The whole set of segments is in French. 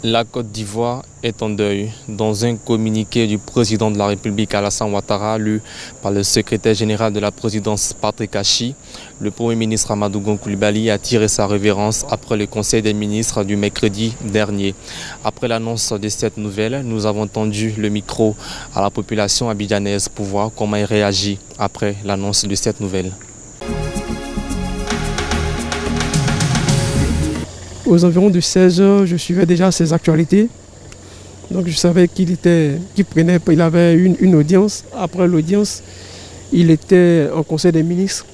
La Côte d'Ivoire est en deuil. Dans un communiqué du président de la République Alassane Ouattara, lu par le secrétaire général de la présidence Patrick Achi, le Premier ministre Amadou Gon Coulibaly a tiré sa révérence après le Conseil des ministres du mercredi dernier. Après l'annonce de cette nouvelle, nous avons tendu le micro à la population abidjanaise pour voir comment elle réagit après l'annonce de cette nouvelle. Aux environs de 16 h, je suivais déjà ses actualités. Donc je savais qu'il avait une audience. Après l'audience, il était en conseil des ministres.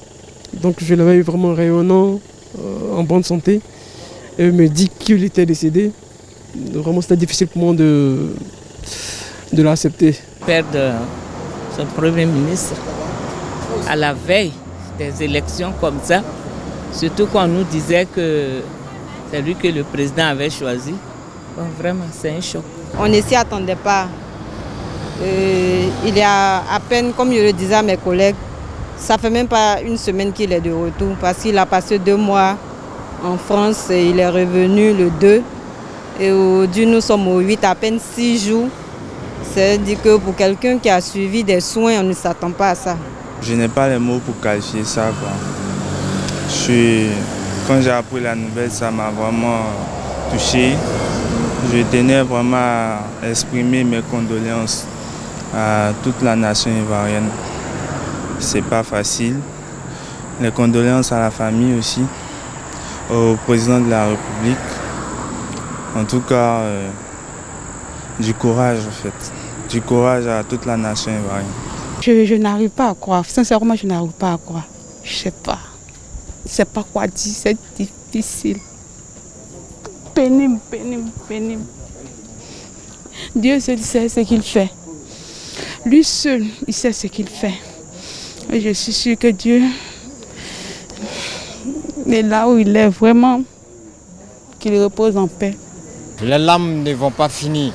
Donc je l'avais eu vraiment rayonnant, en bonne santé. Et il me dit qu'il était décédé. Vraiment c'était difficile pour moi de l'accepter. Perdre son premier ministre à la veille des élections comme ça, surtout quand on nous disait que c'est lui que le président avait choisi. Bon, vraiment, c'est un choc. On ne s'y attendait pas. Il y a à peine, comme je le disais à mes collègues, ça fait même pas une semaine qu'il est de retour parce qu'il a passé 2 mois en France et il est revenu le 2. Et aujourd'hui, nous sommes au 8, à peine 6 jours. C'est-à-dire que pour quelqu'un qui a suivi des soins, on ne s'attend pas à ça. Je n'ai pas les mots pour qualifier ça, quoi. Quand j'ai appris la nouvelle, ça m'a vraiment touché. Je tenais vraiment à exprimer mes condoléances à toute la nation ivoirienne. C'est pas facile. Les condoléances à la famille aussi, au président de la République. En tout cas, du courage en fait. Du courage à toute la nation ivoirienne. Je n'arrive pas à croire. Sincèrement, je n'arrive pas à croire. Je ne sais pas. Je ne sais pas quoi dire, c'est difficile. Pénible, pénible, pénible. Dieu seul sait ce qu'il fait. Lui seul, il sait ce qu'il fait. Et je suis sûre que Dieu est là où il est vraiment, qu'il repose en paix. Les larmes ne vont pas finir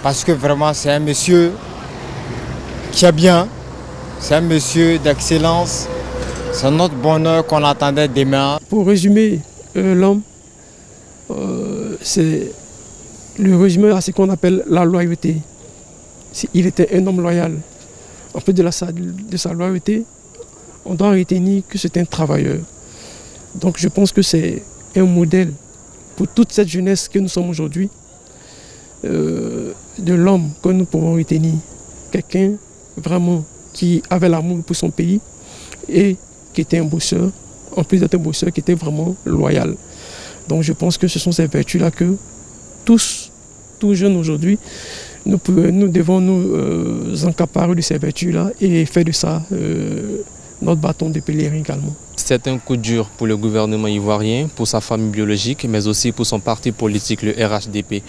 parce que vraiment c'est un monsieur qui est bien, c'est un monsieur d'excellence. C'est notre bonheur qu'on attendait demain. Pour résumer, l'homme, c'est le résumé à ce qu'on appelle la loyauté. Il était un homme loyal. En plus de sa loyauté, on doit retenir que c'est un travailleur. Donc je pense que c'est un modèle pour toute cette jeunesse que nous sommes aujourd'hui, de l'homme que nous pouvons retenir. Quelqu'un vraiment qui avait l'amour pour son pays et qui était un bosseur, en plus d'être un bosseur, qui était vraiment loyal. Donc je pense que ce sont ces vertus-là que tous jeunes aujourd'hui, nous devons nous accaparer de ces vertus-là et faire de ça notre bâton de pèlerin également. C'est un coup dur pour le gouvernement ivoirien, pour sa famille biologique, mais aussi pour son parti politique, le RHDP.